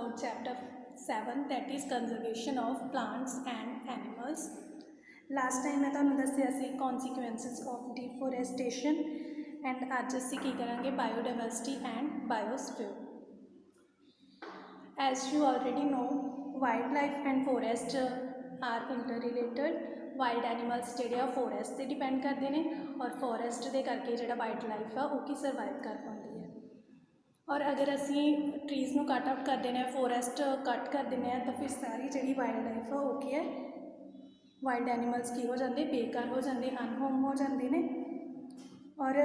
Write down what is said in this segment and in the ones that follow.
about chapter 7, that is conservation of plants and animals. Last time मैं ਤੁਹਾਨੂੰ ਦੱਸਿਆ ਸੀ consequences of deforestation and ਅੱਜ ਅਸੀਂ ਕੀ ਕਰਾਂਗੇ biodiversity and biosphere. As you already know, wildlife and forest are interrelated. Wild animals ਜਿਹੜੇ ਆ forest 'ਤੇ depend ਕਰਦੇ ਨੇ ਔਰ ਫੋਰੈਸਟ ਦੇ ਕਰਕੇ ਜਿਹੜਾ ਵਾਈਲਡ ਲਾਈਫ ਆ ਉਹ ਕੀ ਸਰਵਾइव कर पाती है। और अगर असी ट्रीज़ ਨੂੰ कट आउट कर देने फॉरेस्ट कट कर देने तो फिर सारी जी वाइल्ड लाइफ है वो की है वाइल्ड एनिमल्स की हो जाते बेकार हो जाते अनहोम हो जाते हैं। और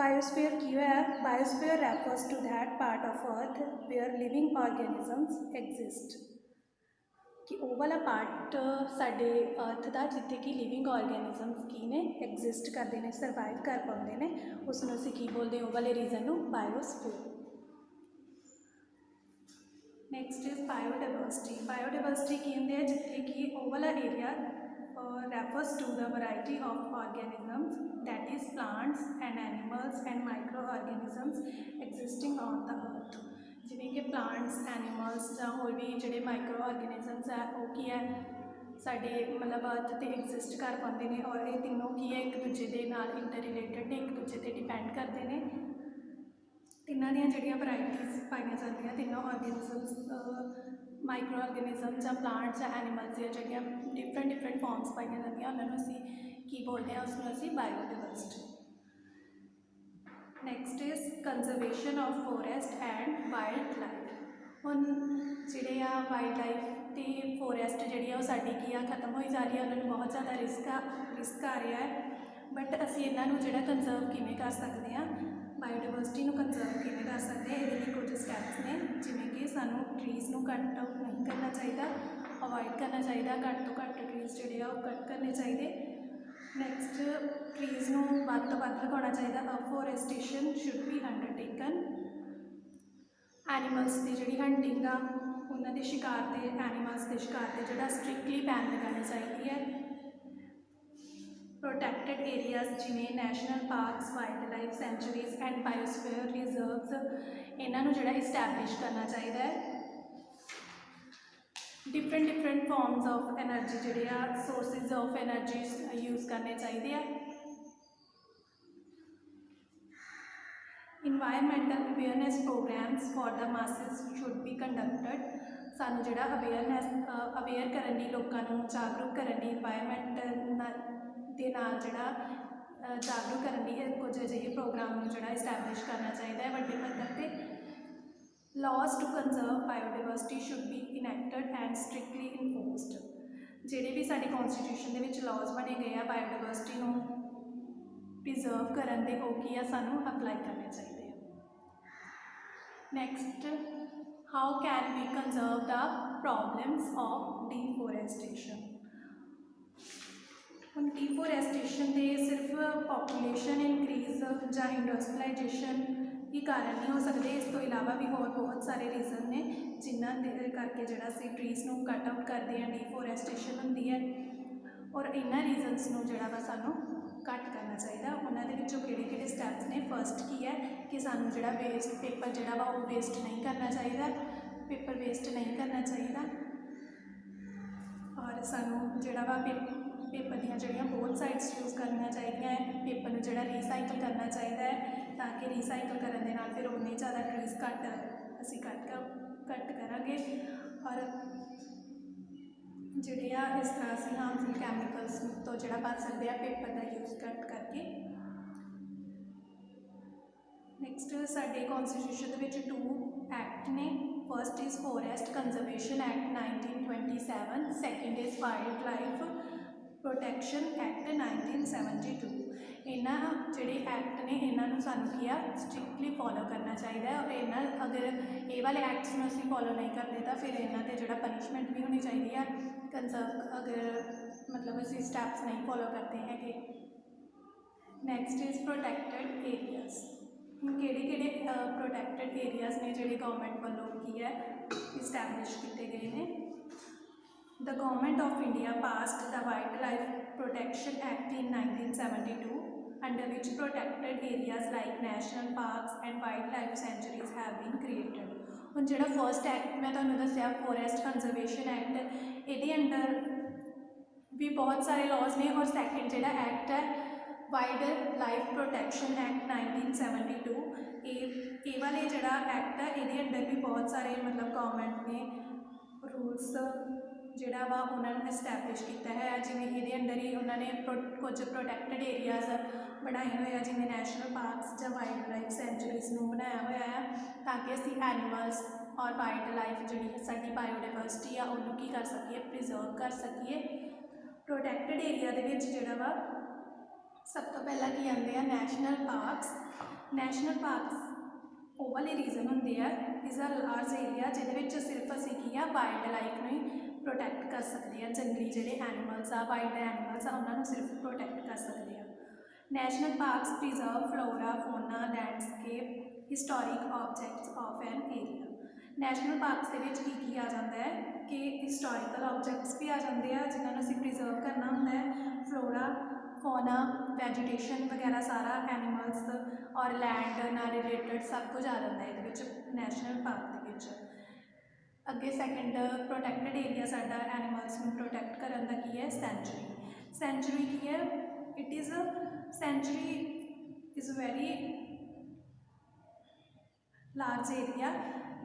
बायोस्फीयर की है biosphere refers to that part of earth where living organisms exist कि वो वाला पार्ट साडे अर्थ का जिथे कि लिविंग ऑर्गेनिजम्स की ने एग्जिस्ट करते हैं सर्वाइव कर पाते हैं उसनों असीं की बोलते हैं वो वाले रीजन को biosphere. Next is biodiversity. Biodiversity की होंगे जिथे कि वो वाला area refers to the variety of organisms that is plants and animals and micro organisms existing on the earth जिमें कि प्लांट्स एनिमल्स या होर भी जोड़े माइक्रो ऑर्गेनिजम्स है वो की है साडे मतलब अर्थ पर एग्जिस्ट कर पाते हैं और ये तीनों की है एक दूजे के नाल इंटर रिलेटेड ने एक दूजे पर डिपेंड करते हैं। तिन्हों दी जोड़ियाँ वैरायटीज़ पाई जाती तीनों ऑर्गेनिजम्स माइक्रो ऑर्गेनिजम्स या प्लांट्स या एनिमल्स जो डिफरेंट फॉर्म्स पाई जाती उन्होंने असी की बोलते हैं उसमें असी biodiversity. Next is conservation of forest and wild life. हुण जिहड़े आ वाइल्ड लाइफ तो फॉरेस्ट जी साड़ी की खत्म हो जा रही है उन्होंने बहुत ज़्यादा रिस्क आ रहा है बट असी इन्हों जो कंजर्व किमें कर सकते हैं बायोडाइवर्सिटी को कंजर्व किमें कर सकते हैं ये कुछ स्टैप्स ने जिमें कि सानू ट्रीज़ को कट आउट नहीं करना चाहिए अवॉइड करना चाहिए घट तो घट ट्रीज़ जोड़े कट करने चाहिए। नैक्सट ट्रीज़ को वध तो वध लगाना चाहिए afforestation should be undertaken. Animals की जी हंटिंग आ उन्होंने शिकार से एनिमल्स के शिकार से जो स्ट्रिक्टली बैन लगानी चाहिए है। प्रोटैक्टेड एरियाज जिमें national parks wild life sanctuaries and biosphere reserves इन्हों जो इस्टैबलिश करना चाहिए है। डिफरेंट फॉर्म्स ऑफ एनर्जी जोड़े सोर्सिज ऑफ एनर्जी यूज़ करने चाहिए। Environmental awareness programmes for the masses should be conducted. सानू जो अवेयर करने लोगों को जागरूक करने इन्वायरमेंट के नाल जोड़ा जागरूक करने कुछ अजिहे प्रोग्राम जो इस्टैबलिश करना चाहिए है वड्डे पद्धर पर। Laws to conserve biodiversity should be enacted and strictly enforced. जोड़े भी साडी कॉन्स्टिट्यूशन के लॉज बने गए हैं बायोडाइवर्सिटी को प्रिजर्व करने वो की है सानू अप्लाई करने चाहिए। Next how can we conserve the problems of deforestation. हम डिफोरेस्टेशन के सिर्फ पॉपूलेशन इनक्रीज या इंडस्ट्रियलाइजेशन ही कारण नहीं हो सकते इस तो इलावा भी होर बहुत सारे रीजन ने जिन्होंने करके जोड़ा सी ट्रीज़ को कट आउट करते हैं डिफोरेस्टेशन होंगी है और इन्होंने रीजनस को जोड़ा वा सानू घट करना चाहिए। उन्होंने किहड़े स्टैप्स ने फर्स्ट की है कि सानू जोड़ा वेस्ट पेपर जोड़ा वा वो वेस्ट नहीं करना चाहिए पेपर वेस्ट नहीं करना चाहिए और सानू जोड़ा वा पेपर दियाँ जोड़ियाँ बोथ साइड्स यूज़ करनी चाहिए पेपर में जोड़ा रीसाइकल करना चाहिए ताकि रीसाइकल करने के नाल फिर उन्नी ज़्यादा ट्रीज़ असी कट करांगे और जोड़े इस तरह से हार्मफुल कैमिकल्स तो जोड़ा बच सकते हैं पेपर का यूज़ कट करके। नैक्सट साडे कॉन्स्टिट्यूशन के 2 एक्ट ने first is forest conservation act 1927 second is wild life protection act 1972। इन्होंने जोड़े एक्ट ने इन्हों सानू किया स्ट्रिक्टली फॉलो करना चाहिए और इन्हों अगर ये वाले एक्ट्स में असी फॉलो नहीं करते तो फिर इन्हों पर जो पनिशमेंट भी होनी चाहिए है कंजर्व अगर मतलब असी स्टैप्स नहीं फॉलो करते हैं। Next is protected areas. किहड़े प्रोटैक्टेड एरियाज ने जोड़े गवर्नमेंट वालों की है इस्टैबलिश किए गए हैं। The Government of India passed the Wildlife Protection Act in 1972 under which protected areas like national parks and wildlife sanctuaries have been created। ਹੁਣ ਜਿਹੜਾ ਫਸਟ ਐਕਟ ਮੈਂ ਤੁਹਾਨੂੰ ਦੱਸਿਆ ਫੋਰੈਸਟ ਕੰਜ਼ਰਵੇਸ਼ਨ ਐਕਟ, ਇਹਦੇ ਅੰਡਰ भी बहुत सारे लॉज ने। और सैकेंड जोड़ा एक्ट है वाइल्ड लाइफ प्रोटैक्शन एक्ट 1972, ये वाले जोड़ा एक्ट है ये अंडर भी बहुत सारे मतलब गवर्नमेंट ने रूल्स जोड़ा वा उन्होंने एस्टैबलिश किया है। जिमें ये अंडर ही उन्होंने कुछ प्रोटैक्टेड एरियाज बनाए हुए हैं, जिमें नैशनल पार्कस या वाइल्ड लाइफ सेंचुरीज में बनाया हुआ है, ताकि असी एनिमल्स और वाइल्ड लाइफ जी साडी बायोडाइवर्सिटी आ उन्होंने की कर सकीए, प्रिजर्व कर सकीए। प्रोटैक्टेड एरिया दे विच जिहड़ा वा सब तो पहला की आते हैं नैशनल पार्कस। नैशनल पार्कस वो वाले रीजन होंगे है इज़ अ लार्ज एरिया जिहदे सिर्फ असीं की आ वाइल्ड लाइफ में प्रोटैक्ट कर सकते हैं, जंगली जिहड़े एनिमल्स आ वाइल्ड एनिमल्स आ उन्होंने सिर्फ प्रोटैक्ट कर सकते हैं। National parks preserve flora fauna landscape historic objects of an area. National parks की आ जाता है कि हिस्टोरिकल ऑब्जेक्ट्स भी आ जाते हैं जिन्होंने असीं प्रिजर्व करना होंदा है, फ्लोरा फौना वैजीटेशन वगैरह सारा एनिमल्स और लैंड नाल रिलेटेड सब कुछ आ जाता है ये नैशनल पार्क के। अगे सैकेंड प्रोटैक्टेड एरिया साडा एनिमल्स में प्रोटैक्ट करने का की है सेंचुरी। सेंचुरी की है it is sanctuary is very large area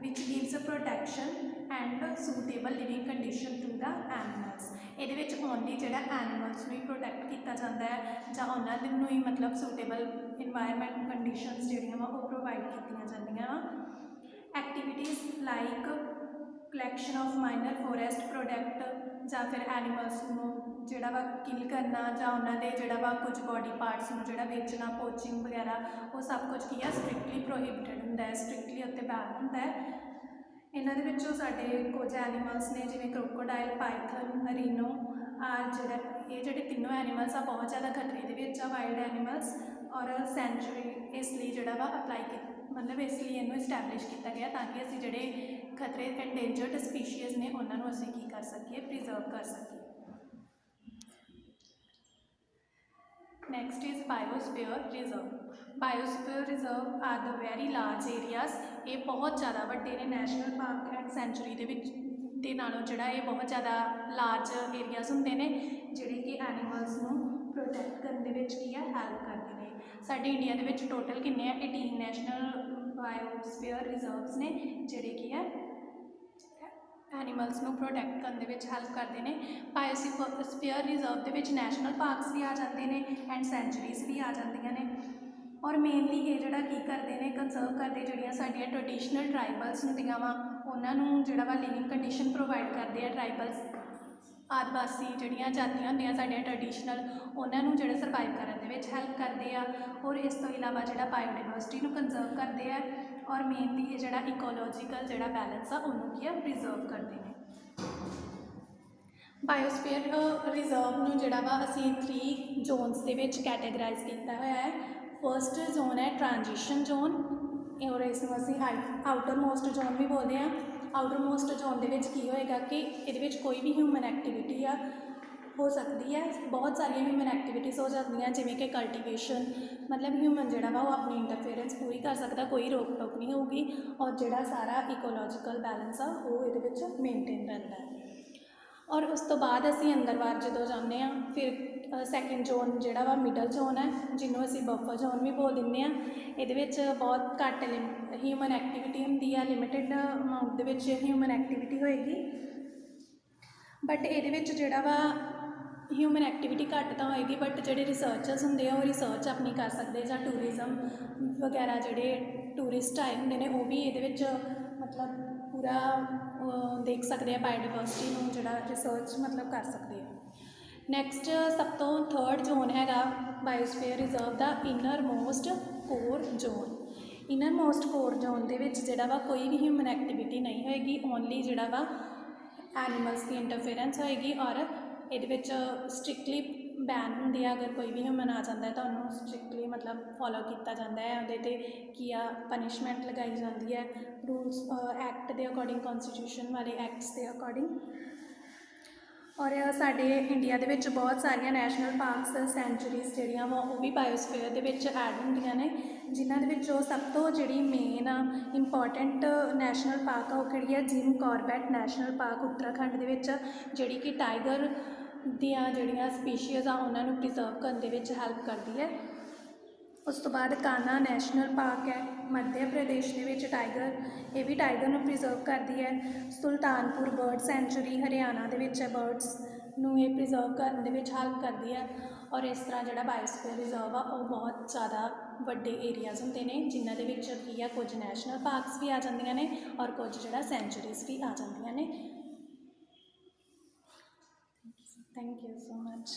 which gives a protection and suitable living condition to the animals। ये ओनली जो एनिमल्स में प्रोटैक्ट किया जाता है ਜਾਂ ਉਹਨਾਂ ਨੂੰ ही मतलब सूटेबल इन्वायरमेंट कंडीशनस ਜਿਹੜੀਆਂ ਵਾ ਉਹ प्रोवाइड ਕੀਤੀਆਂ ਜਾਂਦੀਆਂ ਵਾ। Activities like collection of minor forest product ਜਾਂ फिर एनिमल्स ਨੂੰ ਜਿਹੜਾ ਵਾ किल करना ਜਾਂ ਉਹਨਾਂ ਦੇ ਜਿਹੜਾ ਵਾ कुछ बॉडी पार्ट्स ਨੂੰ ਜਿਹੜਾ ਵੇਚਣਾ पोचिंग वगैरह वो सब कुछ की है स्ट्रिक्टली प्रोहिबिटेड ਹੁੰਦਾ है, स्ट्रिक्टली उत्ते बैन ਹੁੰਦਾ है। इन्हां दे विचों साडे कुछ एनिमल्स ने जिवें क्रोकोडाइल पाइथन मरीनो ये जिहड़े तीनों एनिमल्स आ बहुत ज़्यादा खतरे दे विच आ वाइल्ड एनिमल्स। और सेंचुरी इसलिए जिहड़ा वा अप्लाई मतलब इसलिए इन्हूं इस्टैबलिश किया गया ताकि असीं जिहड़े खतरे एंडेंजर्ड स्पीशीज़ ने उन्हां नूं असीं की कर सकीए, प्रिजर्व कर सकीए। Next is biosphere reserve. Biosphere reserve are the very large areas, ये बहुत ज़्यादा वड्डे ने नैशनल पार्क एंड सेंचुरी दे नालों जिहड़ा ये बहुत ज़्यादा लार्ज एरियाज होंदे ने जिहड़े कि एनिमल्स नूं प्रोटैक्ट करने विच की है हैल्प करते हैं। साडे इंडिया दे विच टोटल किन्ने 18 नैशनल बायोस्फीयर रिजर्व्स ने जिहड़े कि है एनिमल्स नूं प्रोटैक्ट करने में हैल्प करते हैं। बायोस्फीयर रिजर्व के विच नैशनल पार्कस भी आ जाते हैं एंड सेंचुरीज भी आ जांदियां ने। और मेनली ये जिहड़ा की करते हैं कंजर्व करते जिहड़ियां साडियां ट्रेडिशनल ट्राइबल्स होंदियां वा उन्हां नूं जिहड़ा वा लिविंग कंडीशन प्रोवाइड करते हैं। ट्राइबल्स आदिवासी जिहड़ियां जातियां होंदियां साडियां ट्रेडिशनल उन्हां नूं जिहड़ा सर्वाइव करने में हैल्प करते हैं। और इस तो इलावा जिहड़ा बायोडाइवर्सिटी नूं कंजर्व करते हैं और मेनली ये जिहड़ा इकोलॉजिकल जिहड़ा बैलेंस आ उन्होंने की है प्रिजर्व करते हैं। बायोस्फीयर रिजर्व नूं जिहड़ा वा असीं 3 जोनस दे विच कैटेगराइज किया हुआ है। फर्स्ट जोन है ट्रांजिशन जोन और इसनूं असीं आउटर मोस्ट जोन भी बोलते हैं। आउटर मोस्ट जोन दे विच की होएगा कि इहदे विच कोई भी ह्यूमन एक्टिविटी आ हो सकती है, बहुत सारिया ह्यूमन एक्टिविटीज़ हो जाती हैं जिमें कि कल्टीवेशन मतलब ह्यूमन जिहड़ा वा वो अपनी इंटरफेरेंस पूरी कर सकता, कोई रोक टोक नहीं होगी और जिहड़ा सारा इकोलॉजिकल बैलेंस आ वो इहदे विच मेनटेन रहता है। और उस तो बाद असीं अंदर बाहर जो जाते हैं फिर सैकेंड जोन जिहड़ा वा मिडल जोन है जिन्हों असीं बफर जोन भी बोल दिंदे आ। इहदे विच बहुत घੱਟ ह्यूमन एक्टिविटी होंदी है, limited amount they which human activity होएगी बट इहदे विच जिहड़ा वा ह्यूमन एक्टिविटी घੱਟ तो होएगी बट जिहड़े रिसर्चर्स होंदे वो रिसर्च अपनी कर सकते जां टूरिज़म वगैरह जिहड़े टूरिस्ट आए होंदे ने वो भी इहदे विच मतलब पूरा देख सकते हैं बायोडाइवर्सिटी नूं जिहड़ा रिसर्च मतलब कर सकते हैं। नैक्सट सब तो थर्ड जोन हैगा बायोस्फीयर रिजर्व दा inner most core zone. Inner most core zone दे विच जिहड़ा वा कोई भी ह्यूमन एक्टिविटी नहीं होएगी, ओनली जिहड़ा वा एनिमल्स की इंटरफेरेंस होएगी और इहदे विच स्ट्रिक्टली बैन होंदी है। अगर कोई भी ह्यूमन आ जाता है तो उन्होंने स्ट्रिक्टली मतलब फॉलो किया जाता है, उहदे ते की आ पनिशमेंट लगाई जाती है रूल्स एक्ट के अकॉर्डिंग, कॉन्स्टिट्यूशन वाले एक्ट्स के अकॉर्डिंग। ਔਰ ਸਾਡੇ ਇੰਡੀਆ ਦੇ ਵਿੱਚ ਬਹੁਤ ਸਾਰੀਆਂ ਨੈਸ਼ਨਲ ਪਾਰਕਸ ਸੈਂਚੁਰੀਜ਼ ਜਿਹੜੀਆਂ ਵਾ ਉਹ ਵੀ ਬਾਇਓਸਫੀਅਰ ਦੇ ਵਿੱਚ ਐਡ ਹੁੰਦੀਆਂ ਨੇ, ਜਿਨ੍ਹਾਂ ਦੇ ਵਿੱਚੋਂ ਸਭ ਤੋਂ ਜਿਹੜੀ ਮੇਨ ਇੰਪੋਰਟੈਂਟ ਨੈਸ਼ਨਲ ਪਾਰਕ ਆ ਉਹ ਕਿਹੜੀ ਹੈ, gym Corbett national park Uttarakhand ਦੇ ਵਿੱਚ, ਜਿਹੜੀ ਕਿ ਟਾਈਗਰ ਦੀਆਂ ਜਿਹੜੀਆਂ ਸਪੀਸ਼ੀਜ਼ ਆ ਉਹਨਾਂ ਨੂੰ ਪ੍ਰੀਜ਼ਰਵ ਕਰਨ ਦੇ ਵਿੱਚ ਹੈਲਪ ਕਰਦੀ ਹੈ। ਉਸ ਤੋਂ ਬਾਅਦ ਕਾन्हा ਨੈਸ਼ਨਲ ਪਾਰਕ ਹੈ ਮੱਧ ਪ੍ਰਦੇਸ਼ ਦੇ ਵਿੱਚ, ਟਾਈਗਰ, ਇਹ ਵੀ ਟਾਈਗਰ ਨੂੰ ਪ੍ਰੀਜ਼ਰਵ ਕਰਦੀ ਹੈ। ਸੁਲਤਾਨਪੁਰ ਬਰਡ ਸੈਂਚੁਰੀ ਹਰਿਆਣਾ ਦੇ ਵਿੱਚ ਹੈ, ਬਰਡਸ ਨੂੰ ਇਹ ਪ੍ਰੀਜ਼ਰਵ ਕਰਨ ਦੇ ਵਿੱਚ ਹੈਲਪ ਕਰਦੀ ਹੈ। ਔਰ ਇਸ ਤਰ੍ਹਾਂ ਜਿਹੜਾ ਬਾਇਓਸਫੀਅਰ ਰਿਜ਼ਰਵ ਆ ਉਹ ਬਹੁਤ ਜ਼ਿਆਦਾ ਵੱਡੇ ਏਰੀਆਜ਼ ਹੁੰਦੇ ਨੇ, ਜਿਨ੍ਹਾਂ ਦੇ ਵਿੱਚ ਕੀ ਆ, ਕੁਝ ਨੈਸ਼ਨਲ ਪਾਰਕਸ ਵੀ ਆ ਜਾਂਦੀਆਂ ਨੇ ਔਰ ਕੁਝ ਜਿਹੜਾ ਸੈਂਚੁਰੀਜ਼ ਵੀ ਆ ਜਾਂਦੀਆਂ ਨੇ। Thank you so much.